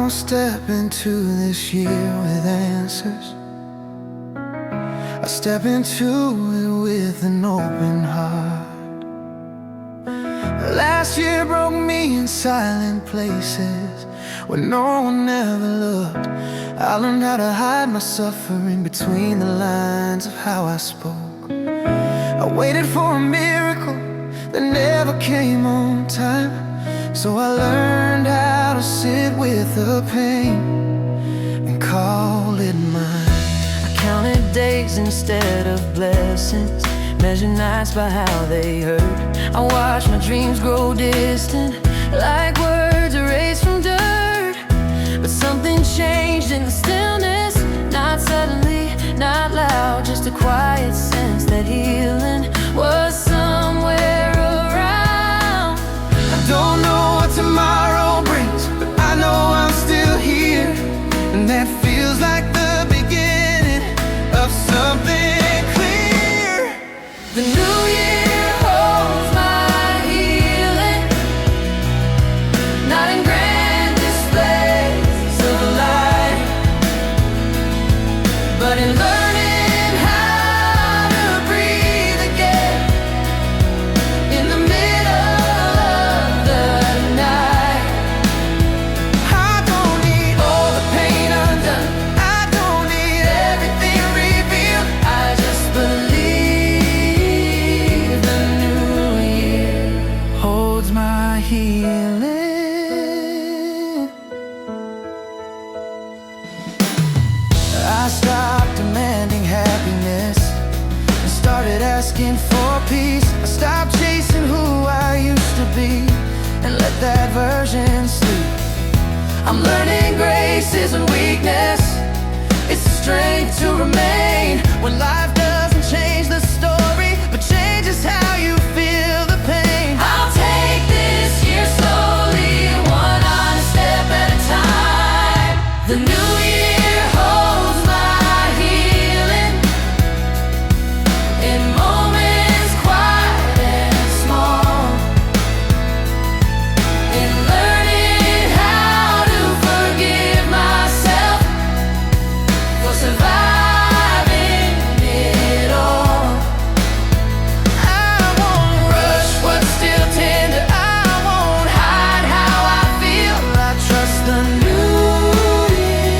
don't step into this year with answers. I step into it with an open heart. Last year broke me in silent places where no one ever looked. I learned how to hide my suffering between the lines of how I spoke. I waited for a miracle that never came on time, so I learned how to sit with the pain and call it mine. I counted days instead of blessings, measured nights by how they hurt. I watched my dreams grow distant, like words erased from dirt. But something changed in the stillness, not suddenly, not loud, just a quiet sense that healing was somewhere around. I don't know what tomorrow brings, but I know I'm still here, and that feels like the beginning of something clear. The new year holds my healing, not in grand displays of light, but in learning how to breathe again in the middle of the night. I don't need all the pain undone, I don't need everything revealed. I just believe the new year Holds my healing. I stopped demanding happiness and started asking for peace. I stopped chasing who I used to be and let that version sleep. I'm learning grace isn't weakness, it's the strength to remain when life doesn't change the story, but changes how you feel the pain. I'll take this year slowly, one honest step at a time. The new year holds my healing in moments quiet and small, in learning how to forgive myself for surviving it all. I won't rush what's still tender, I won't hide how I feel. I trust the new year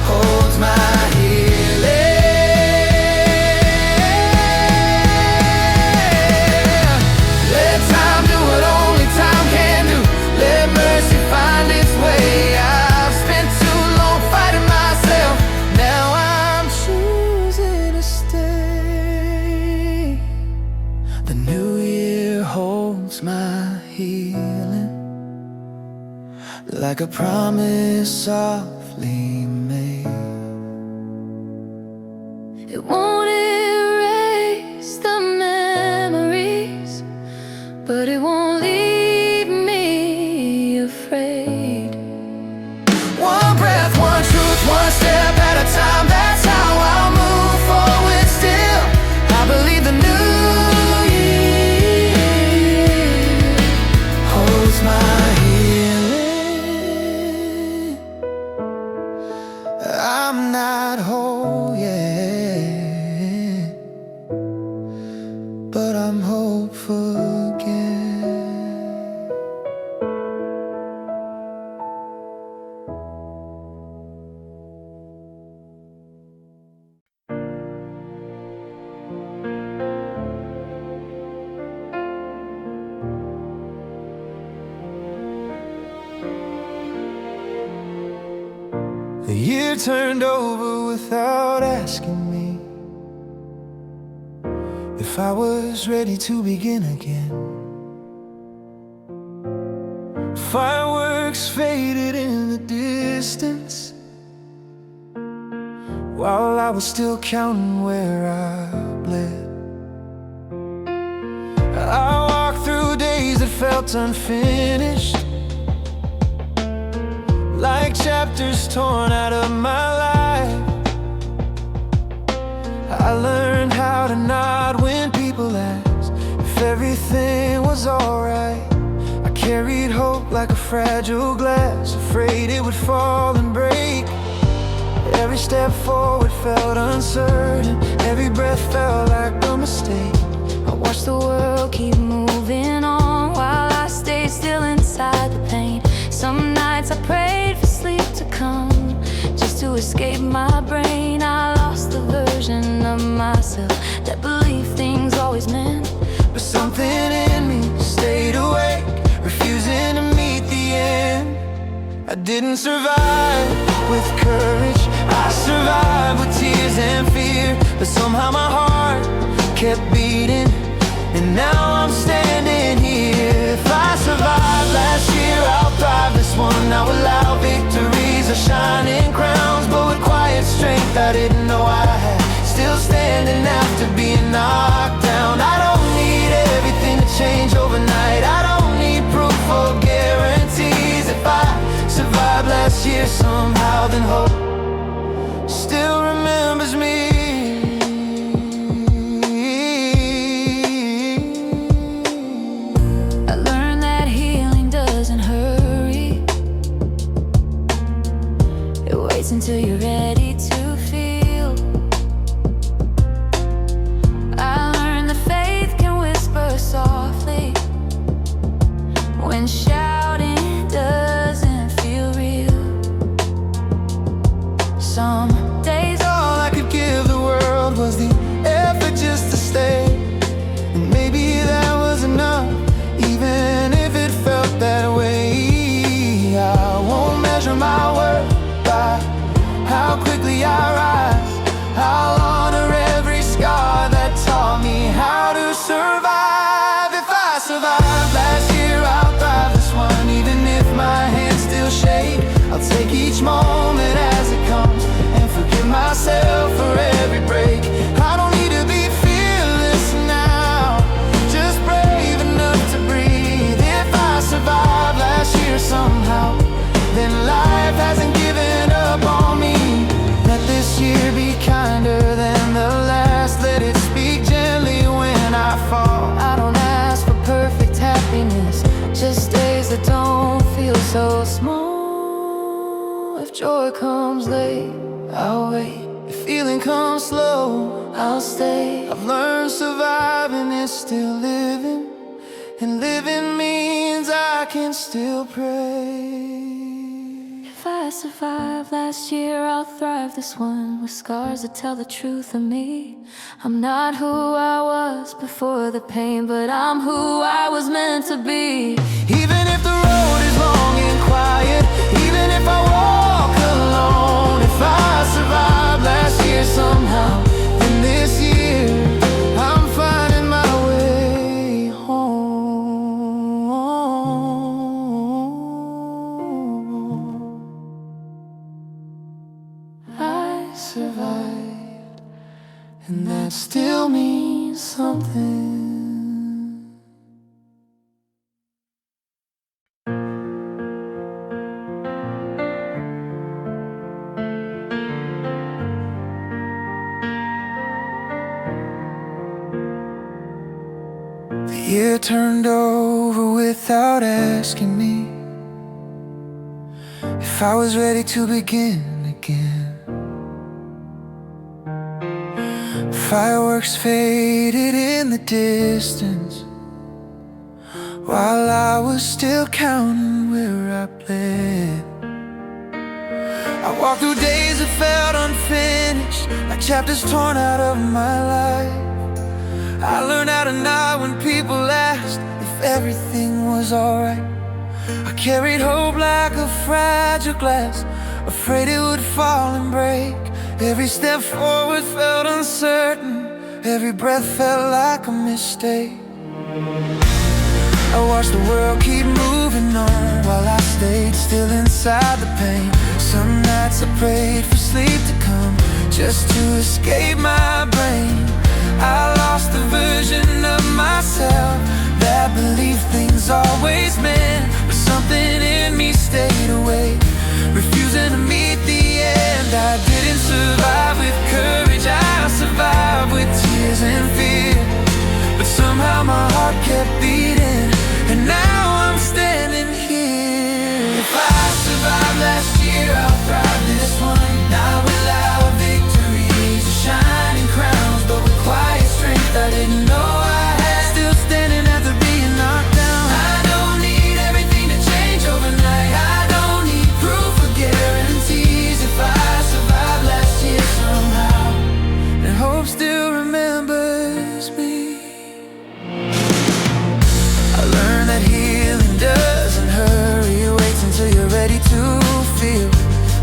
holds my healing. Let time do what only time can do, let mercy find its way. I've spent too long fighting myself, now I'm choosing to stay. The new year holds my healing, like a promise softly made. It won't erase the memories, but it won't leave me afraid. One breath, one truth, one step at a time, that's how I'll move forward still. I believe the new year holds my healing. I'm not whole yet, but I'm hopeful again. The year turned over without asking me if I was ready to begin again. Fireworks faded in the distance while I was still counting where I bled. I walked through days that felt unfinished, like chapters torn out of my life. I learned how to nod when people asked if everything was alright. I carried hope like a fragile glass, afraid it would fall and break. Every step forward felt uncertain, every breath felt like a mistake. I watched the world keep moving on while I stayed still inside the pain. Some nights I prayed for sleep to come, just to escape my brain. I lost the version of myself that believed things always meant. But something in me stayed awake, refusing to meet the end. I didn't survive with courage, I survived with tears and fear. But somehow my heart kept beating, and now I'm standing here. If I survived last year, I'll thrive this one. Now allow victories or shining crowns, but with quiet strength I didn't know I had. Still standing after being knocked down. I don't need everything to change overnight, I don't need proof or guarantees. If I survived last year somehow, then hope still remembers me. I learned that healing doesn't hurry, it waits until you're ready to feel. I learned that faith can whisper softly when shouting doesn't feel real. Some days All I could give the world was the effort just to stay, and maybe that was enough, even if it felt that way. I won't measure my worth by how quickly I rise, I'll honor every scar that taught me how to survive. If I survived last year, I'll thrive this one. Even if my hands still shake, I'll take each moment as it comes and forgive myself for every break. I don't need to be fearless now, just brave enough to breathe. If I survived last year somehow, then life hasn't given up on me. Let this year be kinder than the last, let it speak gently when I fall. I don't ask for perfect happiness, just days that don't feel so small. If joy comes late, I'll wait. If feeling comes slow, I'll stay. I've learned surviving is still living, and living means I can still pray. If I survived last year, I'll thrive this one, with scars that tell the truth of me. I'm not who I was before the pain, but I'm who I was meant to be. Even if the road is long and quiet, even if I walk alone, if I survived last year somehow, then this year I'm finding my way home. I survived, and that still means something. The year turned over without asking me if I was ready to begin again. Fireworks faded in the distance while I was still counting where I bled. I walked through days that felt unfinished, like chapters torn out of my life. I learned how to nod when people asked if everything was alright. I carried hope like a fragile glass, afraid it would fall and break. Every step forward felt uncertain, every breath felt like a mistake. I watched the world keep moving on while I stayed still inside the pain. Some nights I prayed for sleep to come, just to escape my brain. I lost the version of myself that believed things always meant, but something in me stayed awake, refusing to meet the end. I didn't survive with courage, I survived with tears and fear. But somehow my heart kept beating, and now I'm standing last year, I'll thrive this one. Not without victories or shining crowns, but with quiet strength I didn't know I had. Still standing after being knocked down. I don't need everything to change overnight. I don't need proof or guarantees. If I survive last year somehow, then hope still remembers me. I learned that healing doesn't hurry. It waits until you're ready to feel.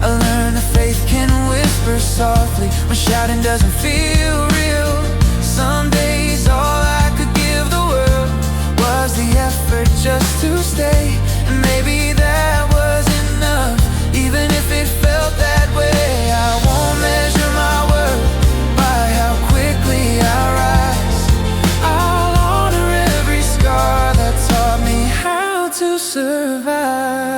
I learned that faith can whisper softly when shouting doesn't feel real. Some days all I could give the world was the effort just to stay. And maybe that was enough, even if it felt that way. I won't measure my worth by how quickly I rise. I'll honor every scar that taught me how to survive.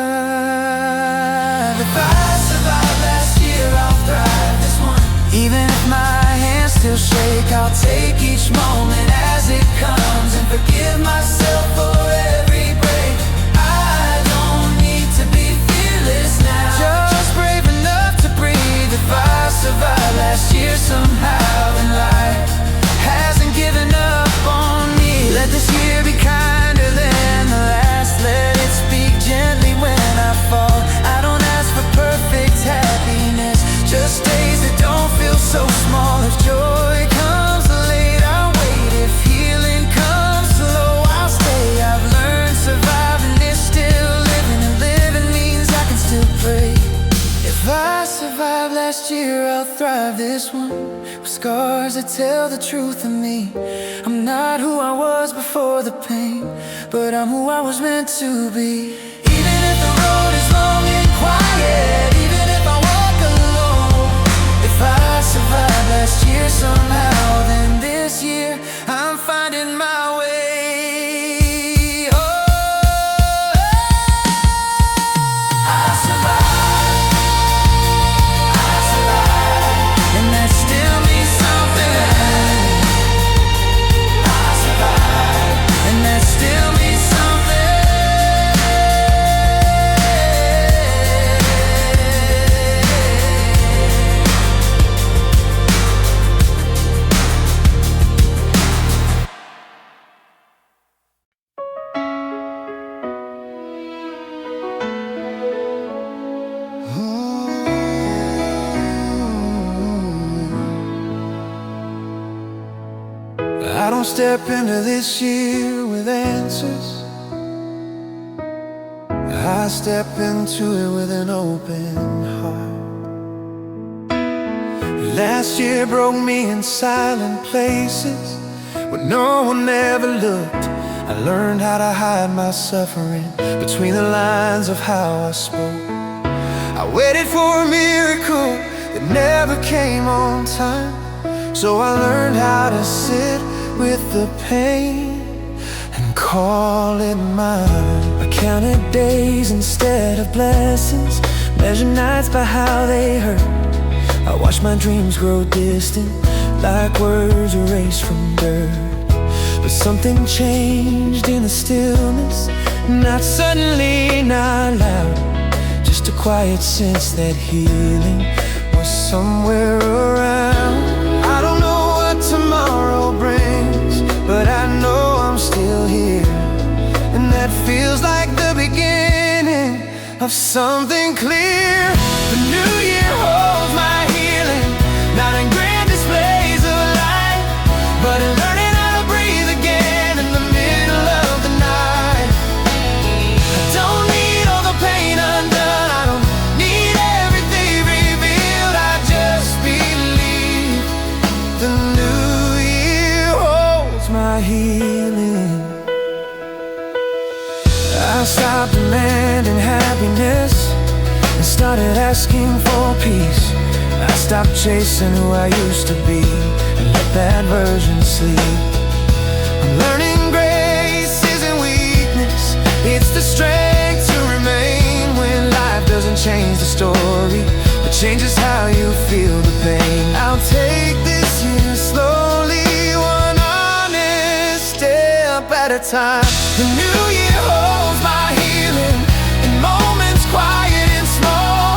If I survive last year, I'll thrive this one. Even if my hands still shake, I'll take each moment as it comes and forgive myself for every break. I don't need to be fearless now, just brave enough to breathe. If I survive last year somehow, then life hasn't given up on me. Let this year be kinder than the last. Let it speak gently when I fall. I don't ask for perfect happiness, just days that don't feel so small. If joy comes late, I'll wait. If healing comes slow, I'll stay. I've learned surviving is still living, and living means I can still pray. If I survive last year, I'll thrive this one. With scars that tell the truth of me. I'm not who I was before the pain, but I'm who I was meant to be. Even if the road is long and quiet, even if I walk alone. If I survive last year somehow, then this year I'm finding my way. Oh, I survived, and that still means something. I survived, and that still means something. I don't step into this year with answers. I step into it with an open heart. Last year broke me in silent places where no one ever looked. I learned how to hide my suffering between the lines of how I spoke. I waited for a miracle that never came on time. So I learned how to sit with the pain and call it mine. I counted days instead of blessings, measured nights by how they hurt. I watched my dreams grow distant, like words erased from dirt. But something changed in the stillness, not suddenly, not loud, just a quiet sense that healing was somewhere around. I don't know what tomorrow brings, but I know I'm still here, and that feels like the beginning of something clear. The new year holds my healing, not in grand displays of light, but in learning how to breathe again in the middle of the night. I don't need all the pain undone, I don't need everything revealed. I just believe the new year holds my healing. I stopped demanding happiness and started asking for peace. I stopped chasing who I used to be and let that version sleep. I'm learning grace isn't weakness, it's the strength to remain when life doesn't change the story, but changes how you feel the pain. I'll take this year slowly, one honest step at a time. The new year holds my healing in moments quiet and small.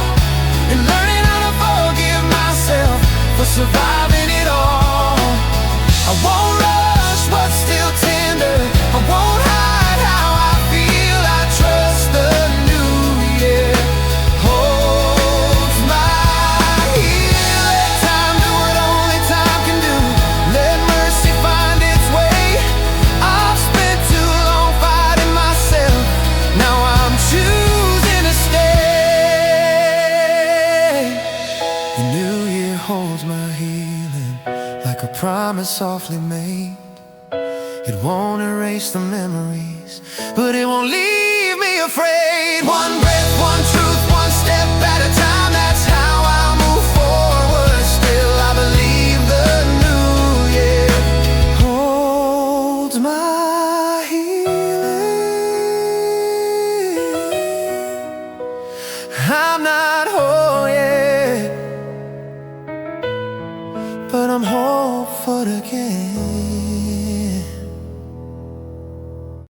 holds my healing like a promise softly made. It won't erase the memories, but it won't leave me afraid. One breath, one truth, one step at a time. That's how I move forward. Still I believe the new year holds my healing. I'm not whole yet, but I'm hopeful again.